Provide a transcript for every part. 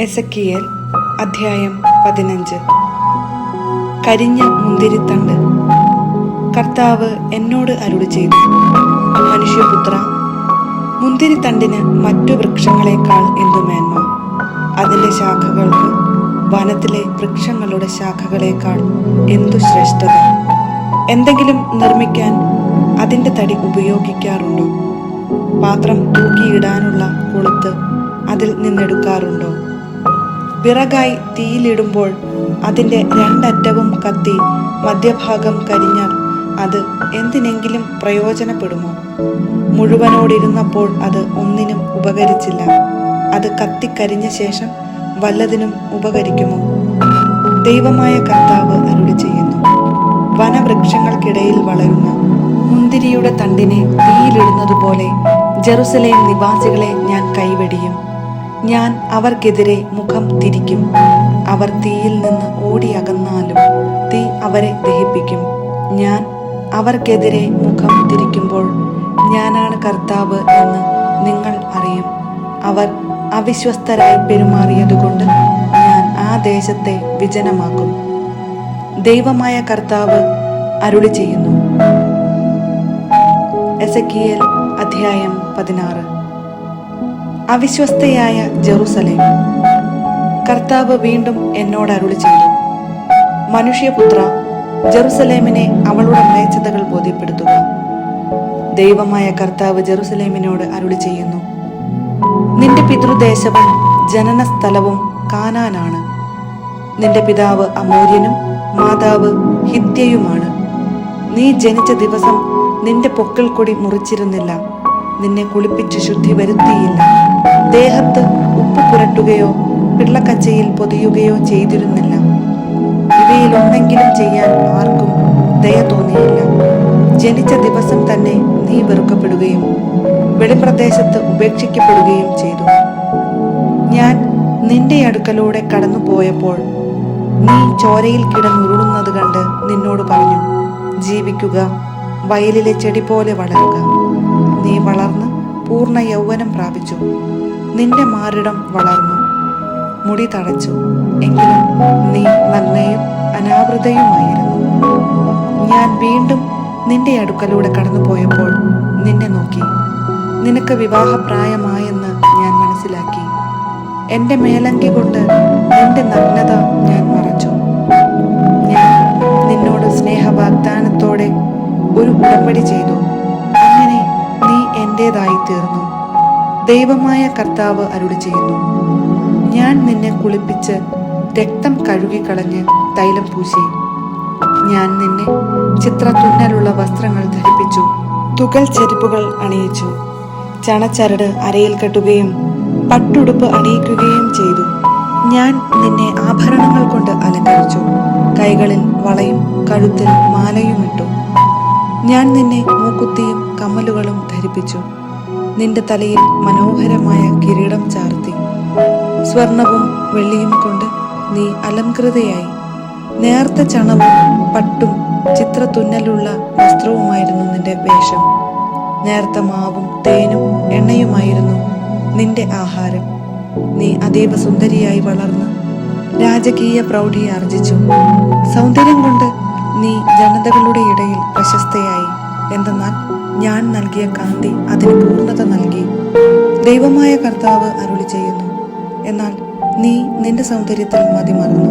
Ezekiel അധ്യായം 15. കരിഞ്ഞ മുന്തിരിത്തണ്ട്. കർത്താവ് എന്നോട് അരുളി ചെയ്തു, മനുഷ്യപുത്ര, മുന്തിരിത്തണ്ടിന് മറ്റു വൃക്ഷങ്ങളെക്കാൾ എന്തു മേന്മ? അതിൻ്റെ ശാഖകൾക്ക് വനത്തിലെ വൃക്ഷങ്ങളുടെ ശാഖകളെക്കാൾ എന്തു ശ്രേഷ്ഠത? എന്തെങ്കിലും നിർമ്മിക്കാൻ അതിൻ്റെ തടി ഉപയോഗിക്കാറുണ്ടോ? പാത്രം തൂക്കിയിടാനുള്ള കൊളുത്ത് അതിൽ നിന്നെടുക്കാറുണ്ടോ? വിറകായി തീയിലിടുമ്പോൾ അതിൻ്റെ രണ്ടറ്റവും കത്തി മധ്യഭാഗം കരിഞ്ഞാൽ അത് എന്തിനെങ്കിലും പ്രയോജനപ്പെടുമോ? മുഴുവനോടിരുന്നപ്പോൾ അത് ഒന്നിനും ഉപകരിച്ചില്ല. അത് കത്തിക്കരിഞ്ഞ ശേഷം വല്ലതിനും ഉപകരിക്കുമോ? ദൈവമായ കർത്താവ് അരുളി ചെയ്യുന്നു, വനവൃക്ഷങ്ങൾക്കിടയിൽ വളരുന്ന മുന്തിരിയുടെ തണ്ടിനെ തീയിലിടുന്നതുപോലെ ജെറുസലേം നിവാസികളെ ഞാൻ കൈവെടിയും. ഞാൻ അവർക്കെതിരെ മുഖം തിരിക്കും. അവർ തീയിൽ നിന്ന് ഓടിയകന്നാലും തീ അവരെ ദഹിപ്പിക്കും. ഞാൻ അവർക്കെതിരെ മുഖം തിരിക്കുമ്പോൾ ഞാനാണ് കർത്താവ് എന്ന് നിങ്ങൾ അറിയും. അവർ അവിശ്വസ്തരായി പെരുമാറിയതുകൊണ്ട് ഞാൻ ആ ദേശത്തെ വിജനമാക്കും. ദൈവമായ കർത്താവ് അരുളി ചെയ്യുന്നു. എസെക്കിയേൽ അധ്യായം 16. അവിശ്വസ്തയായ ജെറുസലേം. കർത്താവ് വീണ്ടും എന്നോട് അരുളി ചെയ്തു, മനുഷ്യപുത്ര, ജെറുസലേമിനെ അവളുടെ മ്ലേച്ഛതകൾ ബോധ്യപ്പെടുത്തുക. ദൈവമായ കർത്താവ് ജെറുസലേമിനോട് അരുളി ചെയ്യുന്നു, നിന്റെ പിതൃദേശവും ജനന സ്ഥലവും കാനാനാണ്. നിന്റെ പിതാവ് അമോര്യനും മാതാവ് ഹിത്യയുമാണ്. നീ ജനിച്ച ദിവസം നിന്റെ പൊക്കിൾ കൊടി മുറിച്ചിരുന്നില്ല. നിന്നെ കുളിപ്പിച്ച് ശുദ്ധി വരുത്തിയില്ല. ദേഹത്ത് ഉപ്പ് പുരട്ടുകയോ പിള്ളക്കച്ചയിൽ പൊതിയുകയോ ചെയ്തിരുന്നില്ല. ഇവയിലൊന്നെങ്കിലും ചെയ്യാൻ ആർക്കും ദയ തോന്നിയില്ല. ജനിച്ച ദിവസം തന്നെ നീ വെറുക്കപ്പെടുകയും വെളിപ്രദേശത്ത് ഉപേക്ഷിക്കപ്പെടുകയും ചെയ്തു. ഞാൻ നിന്റെ അടുക്കലൂടെ കടന്നു പോയപ്പോൾ നീ ചോരയിൽ കിടന്നുരുളുന്നത് കണ്ട് നിന്നോട് പറഞ്ഞു, ജീവിക്കുക, വയലിലെ ചെടി പോലെ വളരുക. നീ വളർന്ന് പൂർണ്ണ യൗവനം പ്രാപിച്ചു. നിന്റെ മാറിടം വളർന്നു, മുടി തഴച്ചു. എങ്കിലും നീ നഗ്നയും അനാവൃതയുമായിരുന്നു. ഞാൻ വീണ്ടും നിന്റെ അടുക്കലൂടെ കടന്നു പോയപ്പോൾ നിന്നെ നോക്കി. നിനക്ക് വിവാഹപ്രായമായെന്ന് ഞാൻ മനസ്സിലാക്കി. എൻ്റെ മേലങ്കി കൊണ്ട് നിന്റെ നഗ്നത ഞാൻ മറച്ചു. ഞാൻ നിന്നോട് സ്നേഹവാഗ്ദാനത്തോടെ ഒരു ഉടമ്പടി ചെയ്തു. അങ്ങനെ നീ എൻ്റേതായി തീർന്നു. ദൈവമായ കർത്താവ് അരുളി ചെയ്യുന്നു, ഞാൻ നിന്നെ കുളിപ്പിച്ച് രക്തം കഴുകിക്കളഞ്ഞ് തൈലം പൂശി. ഞാൻ നിന്നെ ചിത്രത്തുന്നലുള്ള വസ്ത്രങ്ങൾ ധരിപ്പിച്ചു, തുകൽ ചെരുപ്പുകൾ അണിയിച്ചു. ചണച്ചരട് അരയിൽ കെട്ടുകയും പട്ടുടുപ്പ് അണിയിക്കുകയും ചെയ്തു. ഞാൻ നിന്നെ ആഭരണങ്ങൾ കൊണ്ട് അലങ്കരിച്ചു. കൈകളിൽ വളയും കഴുത്തിൽ മാലയും ഇട്ടു. ഞാൻ നിന്നെ മൂക്കുത്തിയും കമ്മലുകളും ധരിപ്പിച്ചു. നിന്റെ തലയിൽ മനോഹരമായ കിരീടം ചാർത്തി. സ്വർണവും വെള്ളിയും കൊണ്ട് നീ അലംകൃതയായി. നേർത്ത ചണവും പട്ടും ചിത്രത്തുന്നലുള്ള വസ്ത്രവുമായിരുന്നു നിന്റെ വേഷം. നേർത്ത മാവും തേനും എണ്ണയുമായിരുന്നു നിന്റെ ആഹാരം. നീ അതീവ സുന്ദരിയായി വളർന്ന് രാജകീയ പ്രൗഢി ആർജിച്ചു. സൗന്ദര്യം കൊണ്ട് നീ ജനതകളുടെ ഇടയിൽ പ്രശസ്തയായി. എന്തെന്നാൽ ഞാൻ നൽകിയ കാന്തി അതിന് പൂർണ്ണത നൽകി. ദൈവമായ കർത്താവ് അരുളി ചെയ്യുന്നു, എന്നാൽ നീ നിന്റെ സൗന്ദര്യത്തിൽ മതിമറന്നു.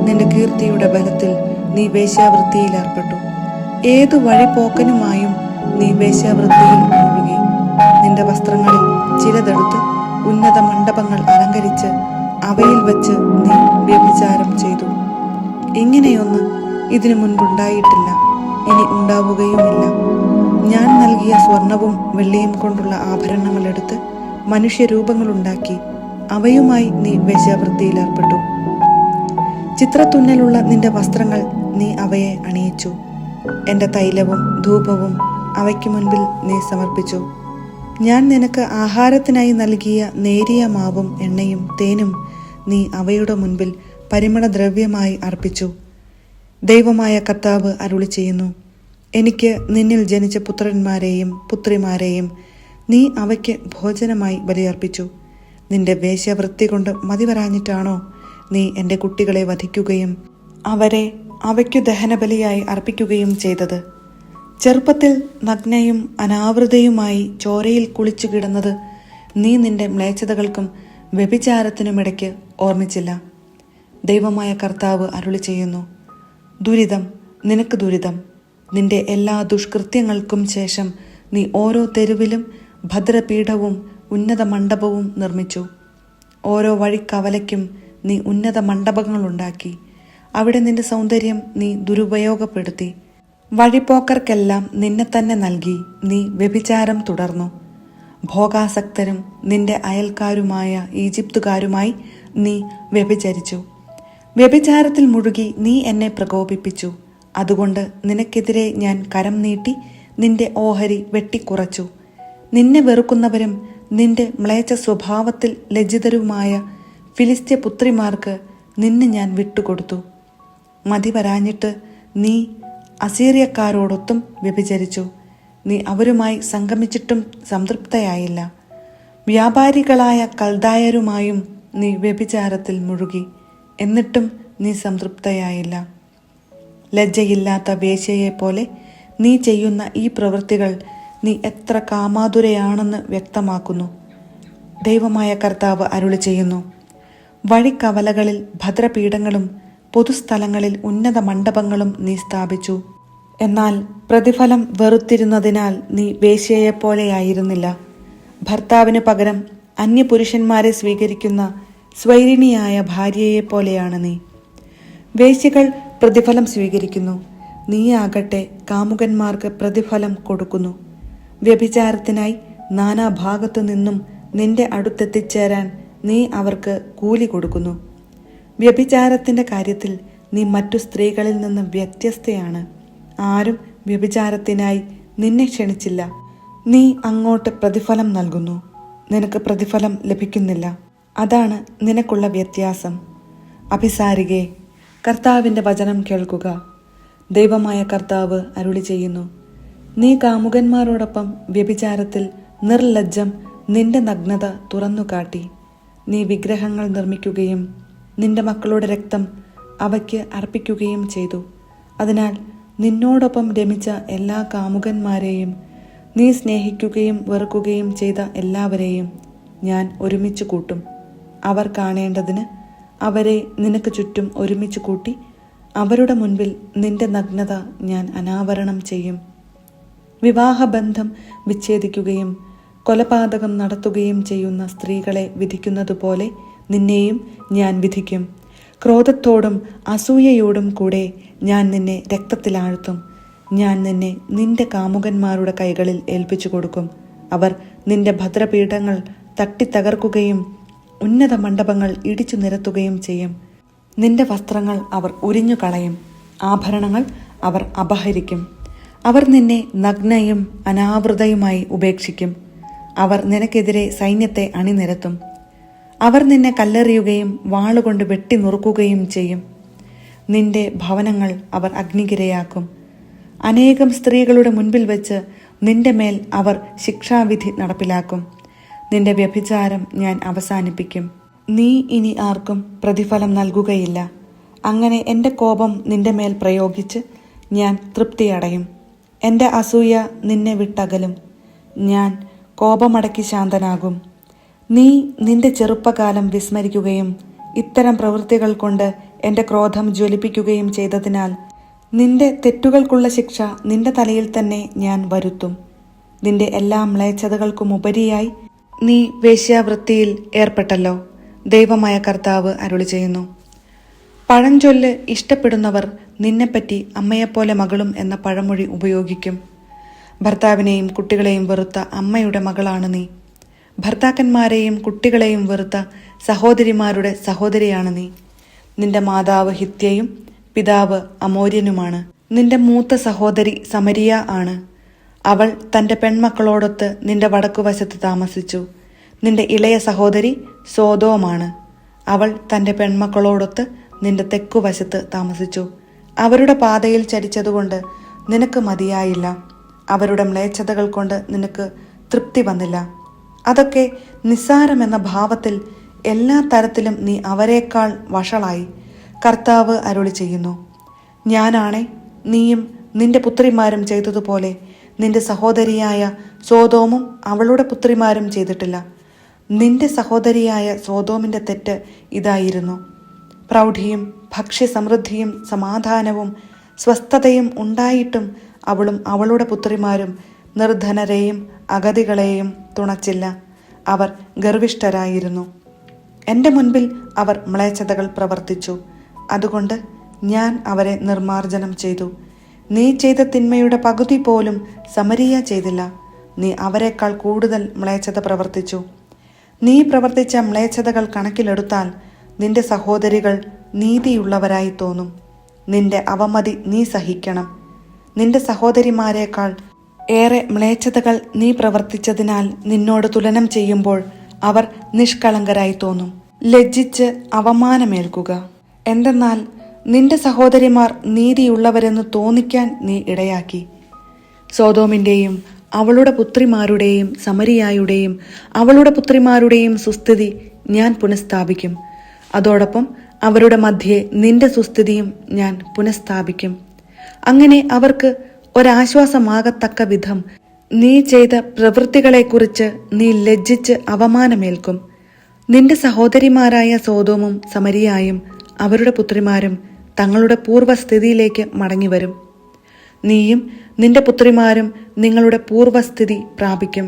നിന്റെ കീർത്തിയുടെ ബലത്തിൽ നീ വേശ്യാവൃത്തിയിൽ ഏർപ്പെട്ടു. ഏതു വഴിപോക്കനുമായും നീ വേശ്യാവൃത്തിയിൽ മുഴുകി. നിന്റെ വസ്ത്രങ്ങളിൽ ചിലതെടുത്ത് ഉന്നത മണ്ഡപങ്ങൾ അലങ്കരിച്ച് അവയിൽ വച്ച് നീ വ്യഭിചാരം ചെയ്തു. ഇങ്ങനെയൊന്ന് ഇതിനു മുൻപുണ്ടായിട്ടില്ല, ഇനി ഉണ്ടാവുകയുമില്ല. ഞാൻ നൽകിയ സ്വർണവും വെള്ളിയും കൊണ്ടുള്ള ആഭരണങ്ങളെടുത്ത് മനുഷ്യരൂപങ്ങളുണ്ടാക്കി അവയുമായി നീ വേശ്യാവൃത്തിയിൽ ഏർപ്പെട്ടു. ചിത്രത്തുന്നലുള്ള നിന്റെ വസ്ത്രങ്ങൾ നീ അവയെ അണിയിച്ചു. എൻ്റെ തൈലവും ധൂപവും അവയ്ക്ക് മുൻപിൽ നീ സമർപ്പിച്ചു. ഞാൻ നിനക്ക് ആഹാരത്തിനായി നൽകിയ നേരിയ മാവും എണ്ണയും തേനും നീ അവയുടെ മുൻപിൽ പരിമളദ്രവ്യമായി അർപ്പിച്ചു. ദൈവമായ കർത്താവ് അരുളി ചെയ്യുന്നു, എനിക്ക് നിന്നിൽ ജനിച്ച പുത്രന്മാരെയും പുത്രിമാരെയും നീ അവയ്ക്ക് ഭോജനമായി ബലിയർപ്പിച്ചു. നിന്റെ വേശ്യാവൃത്തി കൊണ്ട് മതിവരാഞ്ഞിട്ടാണോ നീ എൻ്റെ കുട്ടികളെ വധിക്കുകയും അവരെ അവയ്ക്കു ദഹനബലിയായി അർപ്പിക്കുകയും ചെയ്തത്? ചെറുപ്പത്തിൽ നഗ്നയും അനാവൃതയുമായി ചോരയിൽ കുളിച്ചു കിടന്നത് നീ നിന്റെ മ്ലേച്ഛതകൾക്കും വ്യഭിചാരത്തിനുമിടയ്ക്ക് ഓർമ്മിച്ചില്ല. ദൈവമായ കർത്താവ് അരുളി ചെയ്യുന്നു, ദുരിതം, നിനക്ക് ദുരിതം. നിന്റെ എല്ലാ ദുഷ്കൃത്യങ്ങൾക്കും ശേഷം നീ ഓരോ തെരുവിലും ഭദ്രപീഠവും ഉന്നത മണ്ഡപവും നിർമ്മിച്ചു. ഓരോ വഴിക്കവലയ്ക്കും നീ ഉന്നത മണ്ഡപങ്ങളുണ്ടാക്കി. അവിടെ നിന്റെ സൗന്ദര്യം നീ ദുരുപയോഗപ്പെടുത്തി. വഴിപോക്കർക്കെല്ലാം നിന്നെ തന്നെ നൽകി നീ വ്യഭിചാരം തുടർന്നു. ഭോഗാസക്തരും നിന്റെ അയൽക്കാരുമായ ഈജിപ്തുകാരുമായി നീ വ്യഭിചരിച്ചു. വ്യഭിചാരത്തിൽ മുഴുകി നീ എന്നെ പ്രകോപിപ്പിച്ചു. അതുകൊണ്ട് നിനക്കെതിരെ ഞാൻ കരം നീട്ടി നിന്റെ ഓഹരി വെട്ടിക്കുറച്ചു. നിന്നെ വെറുക്കുന്നവരും നിന്റെ മ്ലേച്ഛ സ്വഭാവത്തിൽ ലജ്ജിതരുമായ ഫിലിസ്ത്യ പുത്രിമാർക്ക് നിന്നെ ഞാൻ വിട്ടുകൊടുത്തു. മതി വരാഞ്ഞിട്ട് നീ അസീറിയക്കാരോടൊത്തും വ്യഭിചരിച്ചു. നീ അവരുമായി സംഗമിച്ചിട്ടും സംതൃപ്തയായില്ല. വ്യാപാരികളായ കൽദായരുമായും നീ വ്യഭിചാരത്തിൽ മുഴുകി. എന്നിട്ടും നീ സംതൃപ്തയായില്ല. ലജ്ജയില്ലാത്ത വേശ്യയെപ്പോലെ നീ ചെയ്യുന്ന ഈ പ്രവൃത്തികൾ നീ എത്ര കാമാതുരയാണെന്ന് വ്യക്തമാക്കുന്നു. ദൈവമായ കർത്താവ് അരുളി ചെയ്യുന്നു, വഴിക്കവലകളിൽ ഭദ്രപീഠങ്ങളും പൊതുസ്ഥലങ്ങളിൽ ഉന്നത മണ്ഡപങ്ങളും നീ സ്ഥാപിച്ചു. എന്നാൽ പ്രതിഫലം വെറുത്തിരുന്നതിനാൽ നീ വേശ്യയെപ്പോലെയായിരുന്നില്ല. ഭർത്താവിന് പകരം അന്യപുരുഷന്മാരെ സ്വീകരിക്കുന്ന സ്വൈരിണിയായ ഭാര്യയെപ്പോലെയാണ് നീ. വേശ്യകൾ പ്രതിഫലം സ്വീകരിക്കുന്നു, നീയാകട്ടെ കാമുകന്മാർക്ക് പ്രതിഫലം കൊടുക്കുന്നു. വ്യഭിചാരത്തിനായി നാനാഭാഗത്തു നിന്നും നിന്റെ അടുത്തെത്തിച്ചേരാൻ നീ അവർക്ക് കൂലി കൊടുക്കുന്നു. വ്യഭിചാരത്തിൻ്റെ കാര്യത്തിൽ നീ മറ്റു സ്ത്രീകളിൽ നിന്ന് വ്യത്യസ്തയാണ്. ആരും വ്യഭിചാരത്തിനായി നിന്നെ ക്ഷണിച്ചില്ല. നീ അങ്ങോട്ട് പ്രതിഫലം നൽകുന്നു, നിനക്ക് പ്രതിഫലം ലഭിക്കുന്നില്ല. അതാണ് നിനക്കുള്ള വ്യത്യാസം. അഭിസാരികേ, കർത്താവിൻ്റെ വചനം കേൾക്കുക. ദൈവമായ കർത്താവ് അരുളി ചെയ്യുന്നു, നീ കാമുകന്മാരോടൊപ്പം വ്യഭിചാരത്തിൽ നിർലജ്ജം നിന്റെ നഗ്നത തുറന്നു കാട്ടി. നീ വിഗ്രഹങ്ങൾ നിർമ്മിക്കുകയും നിന്റെ മക്കളുടെ രക്തം അവയ്ക്ക് അർപ്പിക്കുകയും ചെയ്തു. അതിനാൽ നിന്നോടൊപ്പം രമിച്ച എല്ലാ കാമുകന്മാരെയും നീ സ്നേഹിക്കുകയും വെറുക്കുകയും ചെയ്ത എല്ലാവരെയും ഞാൻ ഒരുമിച്ച് കൂട്ടും. അവർ കാണേണ്ടതിന് അവരെ നിനക്ക് ചുറ്റും ഒരുമിച്ച് കൂട്ടി അവരുടെ മുൻപിൽ നിന്റെ നഗ്നത ഞാൻ അനാവരണം ചെയ്യും. വിവാഹബന്ധം വിച്ഛേദിക്കുകയും കൊലപാതകം നടത്തുകയും ചെയ്യുന്ന സ്ത്രീകളെ വിധിക്കുന്നതുപോലെ നിന്നെയും ഞാൻ വിധിക്കും. ക്രോധത്തോടും അസൂയയോടും കൂടെ ഞാൻ നിന്നെ രക്തത്തിലാഴ്ത്തും. ഞാൻ നിന്നെ നിന്റെ കാമുകന്മാരുടെ കൈകളിൽ ഏൽപ്പിച്ചു കൊടുക്കും. അവർ നിന്റെ ഭദ്രപീഠങ്ങൾ തട്ടിത്തകർക്കുകയും ഉന്നത മണ്ഡപങ്ങൾ ഇടിച്ചു നിരത്തുകയും ചെയ്യും. നിന്റെ വസ്ത്രങ്ങൾ അവർ ഉരിഞ്ഞു കളയും, ആഭരണങ്ങൾ അവർ അപഹരിക്കും. അവർ നിന്നെ നഗ്നയും അനാവൃതയുമായി ഉപേക്ഷിക്കും. അവർ നിനക്കെതിരെ സൈന്യത്തെ അണിനിരത്തും. അവർ നിന്നെ കല്ലെറിയുകയും വാളുകൊണ്ട് വെട്ടി നുറുക്കുകയും ചെയ്യും. നിന്റെ ഭവനങ്ങൾ അവർ അഗ്നിക്കിരയാക്കും. അനേകം സ്ത്രീകളുടെ മുൻപിൽ വെച്ച് നിന്റെ മേൽ അവർ ശിക്ഷാവിധി നടപ്പിലാക്കും. നിന്റെ വ്യഭിചാരം ഞാൻ അവസാനിപ്പിക്കും. നീ ഇനി ആർക്കും പ്രതിഫലം നൽകുകയില്ല. അങ്ങനെ എൻ്റെ കോപം നിന്റെ മേൽ പ്രയോഗിച്ച് ഞാൻ തൃപ്തിയടയും. എൻ്റെ അസൂയ നിന്നെ വിട്ടകലും. ഞാൻ കോപമടക്കി ശാന്തനാകും. നീ നിന്റെ ചെറുപ്പകാലം വിസ്മരിക്കുകയും ഇത്തരം പ്രവൃത്തികൾ കൊണ്ട് എൻ്റെ ക്രോധം ജ്വലിപ്പിക്കുകയും ചെയ്തതിനാൽ നിന്റെ തെറ്റുകൾക്കുള്ള ശിക്ഷ നിന്റെ തലയിൽ തന്നെ ഞാൻ വരുത്തും. നിന്റെ എല്ലാ മ്ലേച്ഛതകൾക്കുമുപരിയായി നീ വേശ്യാവൃത്തിയിൽ ഏർപ്പെട്ടല്ലോ. ദൈവമായ കർത്താവ് അരുളി ചെയ്യുന്നു, പഴഞ്ചൊല്ല് ഇഷ്ടപ്പെടുന്നവർ നിന്നെപ്പറ്റി അമ്മയെപ്പോലെ മകളും എന്ന പഴമൊഴി ഉപയോഗിക്കും. ഭർത്താവിനെയും കുട്ടികളെയും വെറുത്ത അമ്മയുടെ മകളാണ് നീ. ഭർത്താക്കന്മാരെയും കുട്ടികളെയും വെറുത്ത സഹോദരിമാരുടെ സഹോദരിയാണ് നീ. നിന്റെ മാതാവ് ഹിത്യയും പിതാവ് അമോര്യനുമാണ്. നിന്റെ മൂത്ത സഹോദരി സമരിയ ആണ്. അവൾ തൻ്റെ പെൺമക്കളോടൊത്ത് നിന്റെ വടക്കുവശത്ത് താമസിച്ചു. നിന്റെ ഇളയ സഹോദരി സോദോമാണ്. അവൾ തൻ്റെ പെൺമക്കളോടൊത്ത് നിന്റെ തെക്കുവശത്ത് താമസിച്ചു. അവരുടെ പാതയിൽ ചരിച്ചതുകൊണ്ട് നിനക്ക് മതിയായില്ല. അവരുടെ മ്ലേച്ഛതകൾ കൊണ്ട് നിനക്ക് തൃപ്തി വന്നില്ല. അതൊക്കെ നിസ്സാരമെന്ന ഭാവത്തിൽ എല്ലാ തരത്തിലും നീ അവരെക്കാൾ വഷളായി. കർത്താവ് അരുളി ചെയ്യുന്നു, ഞാനാണേ നീയും നിന്റെ പുത്രിമാരും ചെയ്തതുപോലെ നിന്റെ സഹോദരിയായ സോതോമും അവളുടെ പുത്രിമാരും ചെയ്തിട്ടില്ല. നിന്റെ സഹോദരിയായ സോതോമിന്റെ തെറ്റ് ഇതായിരുന്നു. പ്രൗഢിയും ഭക്ഷ്യസമൃദ്ധിയും സമാധാനവും സ്വസ്ഥതയും ഉണ്ടായിട്ടും അവളും അവളുടെ പുത്രിമാരും നിർധനരെയും അഗതികളെയും തുണച്ചില്ല. അവർ ഗർവിഷ്ഠരായിരുന്നു. എൻ്റെ മുൻപിൽ അവർ മ്ലേച്ഛതകൾ പ്രവർത്തിച്ചു. അതുകൊണ്ട് ഞാൻ അവരെ നിർമാർജനം ചെയ്തു. നീ ചെയ്ത തിന്മയുടെ പകുതി പോലും സമരിയ ചെയ്തില്ല. നീ അവരെക്കാൾ കൂടുതൽ മ്ലേച്ഛത പ്രവർത്തിച്ചു. നീ പ്രവർത്തിച്ച മ്ലേച്ഛതകൾ കണക്കിലെടുത്താൽ നിന്റെ സഹോദരികൾ നീതിയുള്ളവരായി തോന്നും. നിന്റെ അവമതി നീ സഹിക്കണം. നിന്റെ സഹോദരിമാരെക്കാൾ ഏറെ മ്ലേച്ഛതകൾ നീ പ്രവർത്തിച്ചതിനാൽ നിന്നോട് തുലനം ചെയ്യുമ്പോൾ അവർ നിഷ്കളങ്കരായി തോന്നും. ലജ്ജിച്ച് അവമാനമേൽക്കുക. എന്തെന്നാൽ നിന്റെ സഹോദരിമാർ നീതിയുള്ളവരെന്ന് തോന്നിക്കാൻ നീ ഇടയാക്കി. സോതോമിൻ്റെയും അവളുടെ പുത്രിമാരുടെയും സമരിയായുടെയും അവളുടെ പുത്രിമാരുടെയും സുസ്ഥിതി ഞാൻ പുനഃസ്ഥാപിക്കും. അതോടൊപ്പം അവരുടെ മധ്യേ നിന്റെ സുസ്ഥിതിയും ഞാൻ പുനഃസ്ഥാപിക്കും. അങ്ങനെ അവർക്ക് ഒരാശ്വാസമാകത്തക്ക വിധം നീ ചെയ്ത പ്രവൃത്തികളെക്കുറിച്ച് നീ ലജ്ജിച്ച് അവമാനമേൽക്കും. നിന്റെ സഹോദരിമാരായ സോതോമും സമരിയായും അവരുടെ പുത്രിമാരും തങ്ങളുടെ പൂർവ്വസ്ഥിതിയിലേക്ക് മടങ്ങിവരും. നീയും നിന്റെ പുത്രിമാരും നിങ്ങളുടെ പൂർവ്വസ്ഥിതി പ്രാപിക്കും.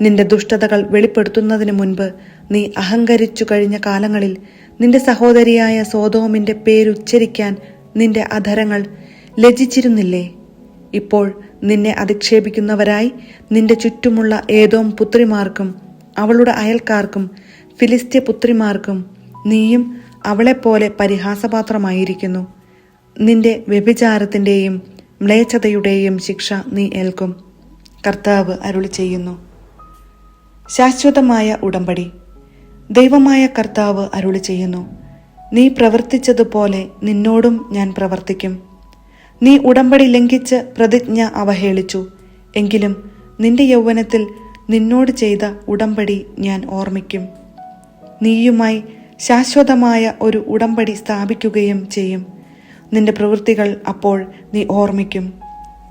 നിന്റെ ദുഷ്ടതകൾ വെളിപ്പെടുത്തുന്നതിന് മുൻപ് നീ അഹങ്കരിച്ചു കഴിഞ്ഞ കാലങ്ങളിൽ നിന്റെ സഹോദരിയായ സോതോമിന്റെ പേരുച്ചരിക്കാൻ നിന്റെ അധരങ്ങൾ ലജ്ജിച്ചിരുന്നില്ലേ? ഇപ്പോൾ നിന്നെ അധിക്ഷേപിക്കുന്നവരായി നിന്റെ ചുറ്റുമുള്ള ഏദോം പുത്രിമാർക്കും അവളുടെ അയൽക്കാർക്കും ഫിലിസ്ത്യ പുത്രിമാർക്കും നീയും അവളെപ്പോലെ പരിഹാസപാത്രമായിരിക്കുന്നു. നിന്റെ വ്യഭിചാരത്തിൻ്റെയും മ്ലേച്ഛതയുടെയും ശിക്ഷ നീ ഏൽക്കും. കർത്താവ് അരുളി ചെയ്യുന്നു. ശാശ്വതമായ ഉടമ്പടി. ദൈവമായ കർത്താവ് അരുളി ചെയ്യുന്നു, നീ പ്രവർത്തിച്ചതുപോലെ നിന്നോടും ഞാൻ പ്രവർത്തിക്കും. നീ ഉടമ്പടി ലംഘിച്ച് പ്രതിജ്ഞ അവഹേളിച്ചു. എങ്കിലും നിന്റെ യൗവനത്തിൽ നിന്നോട് ചെയ്ത ഉടമ്പടി ഞാൻ ഓർമ്മിക്കും. നീയുമായി ശാശ്വതമായ ഒരു ഉടമ്പടി സ്ഥാപിക്കുകയും ചെയ്യും. നിന്റെ പ്രവൃത്തികൾ അപ്പോൾ നീ ഓർമ്മിക്കും.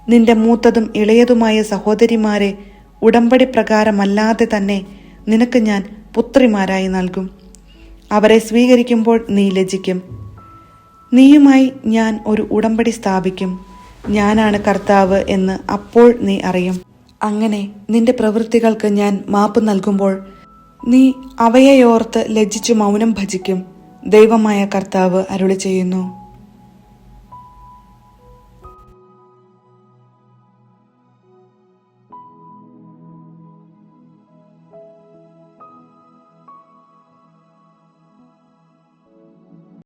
നിന്റെ മൂത്തതും ഇളയതുമായ സഹോദരിമാരെ ഉടമ്പടി പ്രകാരമല്ലാതെ തന്നെ നിനക്ക് ഞാൻ പുത്രിമാരായി നൽകും. അവരെ സ്വീകരിക്കുമ്പോൾ നീ ലജ്ജിക്കും. നീയുമായി ഞാൻ ഒരു ഉടമ്പടി സ്ഥാപിക്കും. ഞാനാണ് കർത്താവ് എന്ന് അപ്പോൾ നീ അറിയും. അങ്ങനെ നിന്റെ പ്രവൃത്തികൾക്ക് ഞാൻ മാപ്പ് നൽകുമ്പോൾ നീ അവയെയോർത്ത് ലജ്ജിച്ചു മൗനം ഭജിക്കും. ദൈവമായ കർത്താവ് അരുളി ചെയ്യുന്നു.